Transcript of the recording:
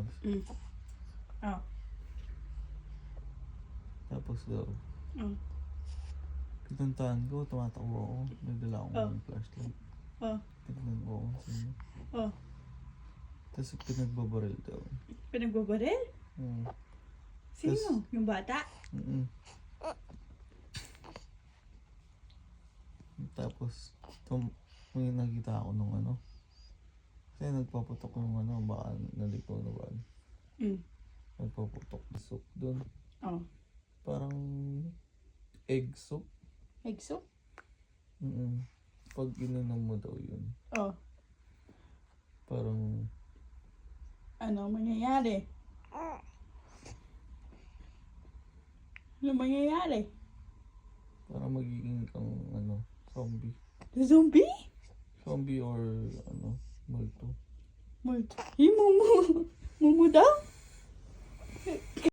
Tapos, Oh. tapos daw, Oh. pinuntahan ko, tumatakbo ako. Nagdala akong Oh. flashlight. Oh. Tignan ko ako sino. Oh. Tapos pinagbabaril daw. Pinagbabaril? Sino? Yung bata? Tapos, may nakita ako nung ano. Kasi nagpaputok yung ano, baka nalikaw na ba? Nagpaputok na soup dun. Oh. Parang egg soup. Egg soup? Pag ininom mo daw yun, Oh. parang Ano mangyayari? Ano mangyayari? parang magiging kang ano, zombie. Zombie? Zombie or ano, multo. Multo. Himo mo.